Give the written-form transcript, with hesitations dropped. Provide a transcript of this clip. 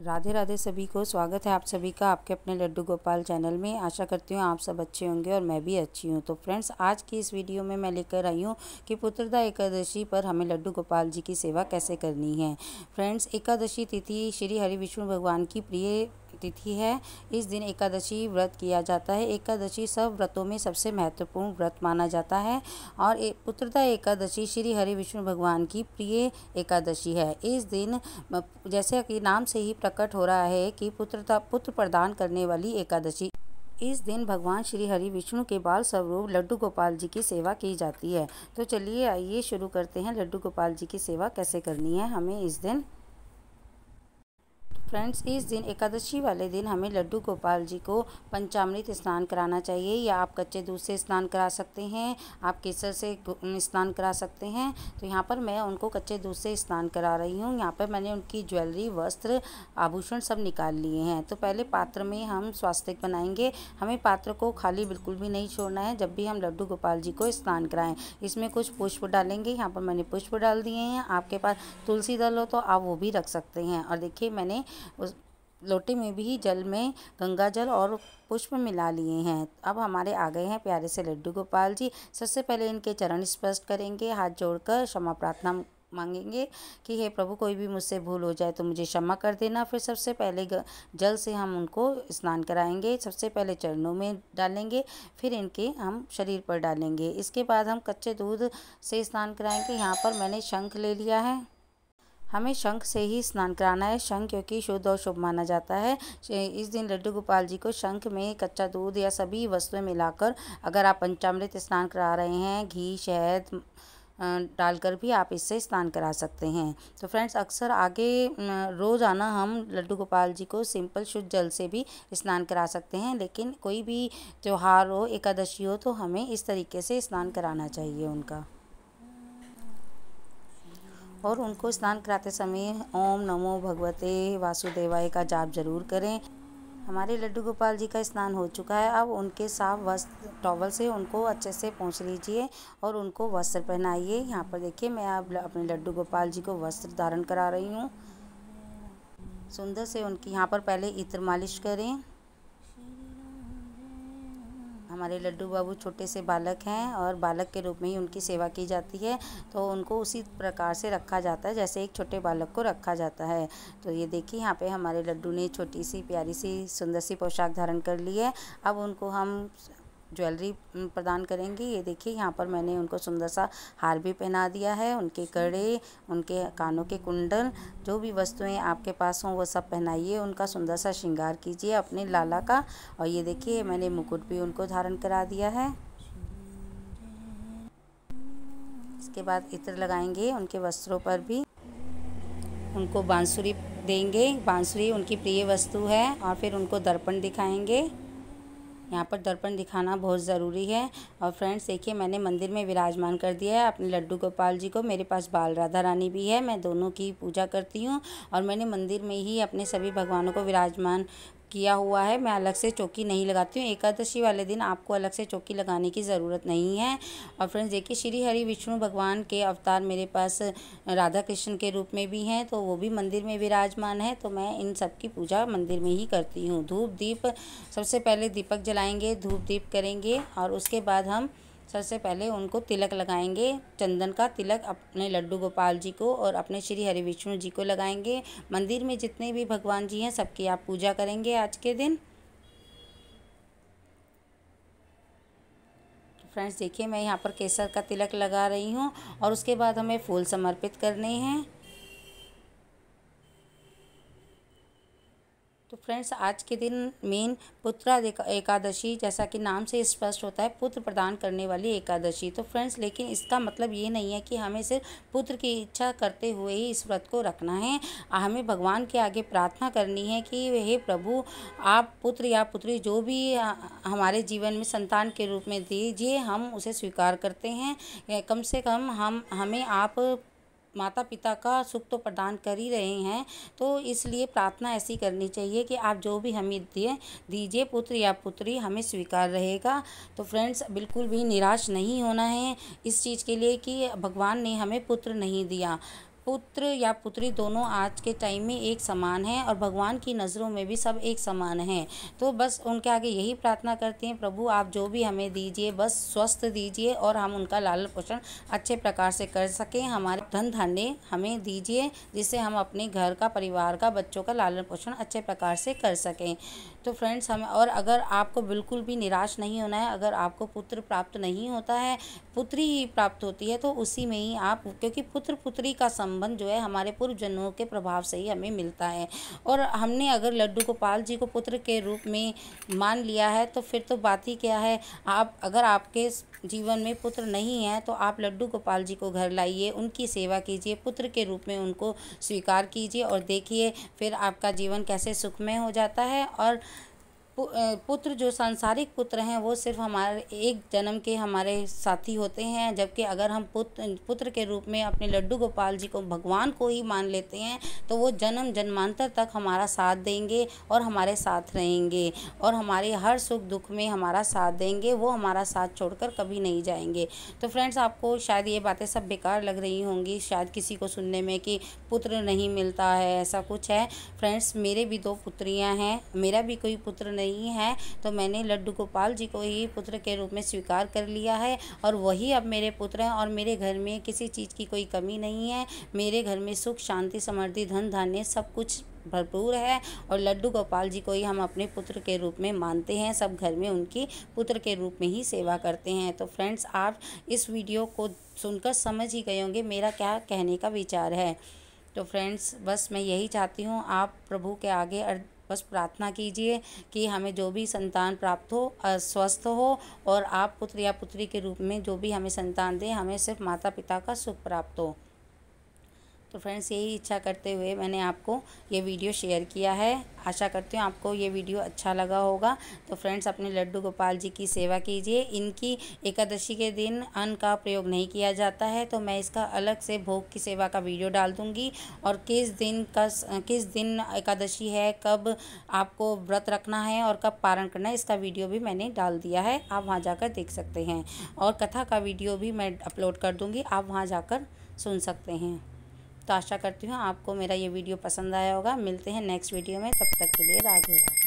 राधे राधे सभी को। स्वागत है आप सभी का आपके अपने लड्डू गोपाल चैनल में। आशा करती हूँ आप सब अच्छे होंगे और मैं भी अच्छी हूँ। तो फ्रेंड्स, आज की इस वीडियो में मैं लेकर आई हूँ कि पुत्रदा एकादशी पर हमें लड्डू गोपाल जी की सेवा कैसे करनी है। फ्रेंड्स, एकादशी तिथि श्री हरि विष्णु भगवान की प्रिय तिथि है। इस दिन एकादशी व्रत किया जाता है। एकादशी सब व्रतों में सबसे महत्वपूर्ण व्रत माना जाता है और पुत्रदा एकादशी श्री हरि विष्णु भगवान की प्रिय एकादशी है। इस दिन जैसे कि नाम से ही प्रकट हो रहा है कि पुत्र प्रदान करने वाली एकादशी। इस दिन भगवान श्री हरि विष्णु के बाल स्वरूप लड्डू गोपाल जी की सेवा की जाती है। तो चलिए आइए शुरू करते हैं। लड्डू गोपाल जी की सेवा कैसे करनी है हमें इस दिन। फ्रेंड्स, इस दिन एकादशी वाले दिन हमें लड्डू गोपाल जी को पंचामृत स्नान कराना चाहिए, या आप कच्चे दूध से स्नान करा सकते हैं, आप केसर से स्नान करा सकते हैं। तो यहाँ पर मैं उनको कच्चे दूध से स्नान करा रही हूँ। यहाँ पर मैंने उनकी ज्वेलरी, वस्त्र, आभूषण सब निकाल लिए हैं। तो पहले पात्र में हम स्वास्तिक बनाएंगे। हमें पात्र को खाली बिल्कुल भी नहीं छोड़ना है जब भी हम लड्डू गोपाल जी को स्नान कराएं। इसमें कुछ पुष्प डालेंगे। यहाँ पर मैंने पुष्प डाल दिए हैं। आपके पास तुलसी दल हो तो आप वो भी रख सकते हैं। और देखिए, मैंने उस लोटे में भी जल में गंगा जल और पुष्प मिला लिए हैं। अब हमारे आ गए हैं प्यारे से लड्डू गोपाल जी। सबसे पहले इनके चरण स्पर्श करेंगे, हाथ जोड़कर क्षमा प्रार्थना मांगेंगे कि हे प्रभु, कोई भी मुझसे भूल हो जाए तो मुझे क्षमा कर देना। फिर सबसे पहले जल से हम उनको स्नान कराएंगे। सबसे पहले चरणों में डालेंगे, फिर इनके हम शरीर पर डालेंगे। इसके बाद हम कच्चे दूध से स्नान कराएंगे। यहाँ पर मैंने शंख ले लिया है। हमें शंख से ही स्नान कराना है। शंख क्योंकि शुद्ध और शुभ माना जाता है। इस दिन लड्डू गोपाल जी को शंख में कच्चा दूध या सभी वस्तुएं मिलाकर, अगर आप पंचामृत स्नान करा रहे हैं, घी शहद डालकर भी आप इससे स्नान करा सकते हैं। तो फ्रेंड्स, अक्सर आगे रोज़ाना हम लड्डू गोपाल जी को सिंपल शुद्ध जल से भी स्नान करा सकते हैं, लेकिन कोई भी त्यौहार हो, एकादशी हो, तो हमें इस तरीके से स्नान कराना चाहिए उनका। और उनको स्नान कराते समय ओम नमो भगवते वासुदेवाय का जाप जरूर करें। हमारे लड्डू गोपाल जी का स्नान हो चुका है। अब उनके साफ वस्त्र टॉवल से उनको अच्छे से पोंछ लीजिए और उनको वस्त्र पहनाइए। यहाँ पर देखिए, मैं अब अपने लड्डू गोपाल जी को वस्त्र धारण करा रही हूँ। सुंदर से उनकी यहाँ पर पहले इत्र मालिश करें। हमारे लड्डू बाबू छोटे से बालक हैं और बालक के रूप में ही उनकी सेवा की जाती है। तो उनको उसी प्रकार से रखा जाता है जैसे एक छोटे बालक को रखा जाता है। तो ये देखिए, यहाँ पे हमारे लड्डू ने छोटी सी प्यारी सी सुंदर सी पोशाक धारण कर ली है। अब उनको हम ज्वेलरी प्रदान करेंगे। ये देखिए, यहाँ पर मैंने उनको सुंदर सा हार भी पहना दिया है। उनके कड़े, उनके कानों के कुंडल, जो भी वस्तुएं आपके पास हों वो सब पहनाइए। उनका सुंदर सा श्रृंगार कीजिए अपने लाला का। और ये देखिए, मैंने मुकुट भी उनको धारण करा दिया है। इसके बाद इत्र लगाएंगे उनके वस्त्रों पर भी। उनको बांसुरी देंगे। बांसुरी उनकी प्रिय वस्तु है। और फिर उनको दर्पण दिखाएंगे। यहाँ पर दर्पण दिखाना बहुत ज़रूरी है। और फ्रेंड्स देखिए, मैंने मंदिर में विराजमान कर दिया है अपने लड्डू गोपाल जी को। मेरे पास बाल राधा रानी भी है। मैं दोनों की पूजा करती हूँ और मैंने मंदिर में ही अपने सभी भगवानों को विराजमान किया हुआ है। मैं अलग से चौकी नहीं लगाती हूँ। एकादशी वाले दिन आपको अलग से चौकी लगाने की ज़रूरत नहीं है। और फ्रेंड्स देखिए, श्री हरि विष्णु भगवान के अवतार मेरे पास राधा कृष्ण के रूप में भी हैं, तो वो भी मंदिर में विराजमान है। तो मैं इन सब की पूजा मंदिर में ही करती हूँ। धूप दीप, सबसे पहले दीपक जलाएंगे, धूप दीप करेंगे और उसके बाद हम सबसे पहले उनको तिलक लगाएंगे। चंदन का तिलक अपने लड्डू गोपाल जी को और अपने श्री हरि विष्णु जी को लगाएंगे। मंदिर में जितने भी भगवान जी हैं सबकी आप पूजा करेंगे आज के दिन। फ्रेंड्स देखिए, मैं यहाँ पर केसर का तिलक लगा रही हूँ और उसके बाद हमें फूल समर्पित करने हैं। तो फ्रेंड्स, आज के दिन मेन पुत्रा एकादशी, जैसा कि नाम से स्पष्ट होता है, पुत्र प्रदान करने वाली एकादशी। तो फ्रेंड्स, लेकिन इसका मतलब ये नहीं है कि हमें सिर्फ पुत्र की इच्छा करते हुए ही इस व्रत को रखना है। हमें भगवान के आगे प्रार्थना करनी है कि हे प्रभु, आप पुत्र या पुत्री जो भी हमारे जीवन में संतान के रूप में दीजिए, हम उसे स्वीकार करते हैं। कम से कम हमें आप माता पिता का सुख तो प्रदान कर ही रहे हैं, तो इसलिए प्रार्थना ऐसी करनी चाहिए कि आप जो भी हमें दीजिए, पुत्र या पुत्री, हमें स्वीकार रहेगा। तो फ्रेंड्स, बिल्कुल भी निराश नहीं होना है इस चीज़ के लिए कि भगवान ने हमें पुत्र नहीं दिया। पुत्र या पुत्री दोनों आज के टाइम में एक समान हैं और भगवान की नज़रों में भी सब एक समान हैं। तो बस उनके आगे यही प्रार्थना करते हैं, प्रभु आप जो भी हमें दीजिए बस स्वस्थ दीजिए और हम उनका लालन पोषण अच्छे प्रकार से कर सकें। हमारे धन धान्य हमें दीजिए जिससे हम अपने घर का, परिवार का, बच्चों का लालन पोषण अच्छे प्रकार से कर सकें। तो फ्रेंड्स हमें, और अगर आपको बिल्कुल भी निराश नहीं होना है, अगर आपको पुत्र प्राप्त नहीं होता है, पुत्री ही प्राप्त होती है, तो उसी में ही आप, क्योंकि पुत्र पुत्री का संबंध जो है हमारे पूर्व जन्मों के प्रभाव से ही हमें मिलता है। और हमने अगर लड्डू गोपाल जी को पुत्र के रूप में मान लिया है तो फिर तो बात ही क्या है। आप, अगर आपके जीवन में पुत्र नहीं है तो आप लड्डू गोपाल जी को घर लाइए, उनकी सेवा कीजिए, पुत्र के रूप में उनको स्वीकार कीजिए और देखिए फिर आपका जीवन कैसे सुखमय हो जाता है। और पुत्र जो सांसारिक पुत्र हैं वो सिर्फ हमारे एक जन्म के हमारे साथी होते हैं, जबकि अगर हम पुत्र के रूप में अपने लड्डू गोपाल जी को, भगवान को ही मान लेते हैं तो वो जन्म जन्मांतर तक हमारा साथ देंगे और हमारे साथ रहेंगे और हमारे हर सुख दुख में हमारा साथ देंगे। वो हमारा साथ छोड़कर कभी नहीं जाएंगे। तो फ्रेंड्स आपको शायद ये बातें सब बेकार लग रही होंगी, शायद किसी को सुनने में कि पुत्र नहीं मिलता है, ऐसा कुछ है। फ्रेंड्स मेरे भी 2 पुत्रियाँ हैं, मेरा भी कोई पुत्र नहीं है, तो मैंने लड्डू गोपाल जी को ही पुत्र के रूप में स्वीकार कर लिया है और वही अब मेरे पुत्र हैं। और मेरे घर में किसी चीज़ की कोई कमी नहीं है, मेरे घर में सुख शांति समृद्धि धन धान्य सब कुछ भरपूर है और लड्डू गोपाल जी को ही हम अपने पुत्र के रूप में मानते हैं। सब घर में उनकी पुत्र के रूप में ही सेवा करते हैं। तो फ्रेंड्स आप इस वीडियो को सुनकर समझ ही गए होंगे मेरा क्या कहने का विचार है। तो फ्रेंड्स बस मैं यही चाहती हूँ, आप प्रभु के आगे बस प्रार्थना कीजिए कि हमें जो भी संतान प्राप्त हो, स्वस्थ हो, और आप पुत्र या पुत्री के रूप में जो भी हमें संतान दें, हमें सिर्फ माता पिता का सुख प्राप्त हो। तो फ्रेंड्स यही इच्छा करते हुए मैंने आपको ये वीडियो शेयर किया है। आशा करती हूँ आपको ये वीडियो अच्छा लगा होगा। तो फ्रेंड्स अपने लड्डू गोपाल जी की सेवा कीजिए। इनकी एकादशी के दिन अन्न का प्रयोग नहीं किया जाता है, तो मैं इसका अलग से भोग की सेवा का वीडियो डाल दूँगी। और किस दिन एकादशी है, कब आपको व्रत रखना है और कब पारण करना है, इसका वीडियो भी मैंने डाल दिया है, आप वहाँ जाकर देख सकते हैं। और कथा का वीडियो भी मैं अपलोड कर दूँगी, आप वहाँ जाकर सुन सकते हैं। तो आशा करती हूँ आपको मेरा ये वीडियो पसंद आया होगा। मिलते हैं नेक्स्ट वीडियो में, तब तक के लिए राधे राधे।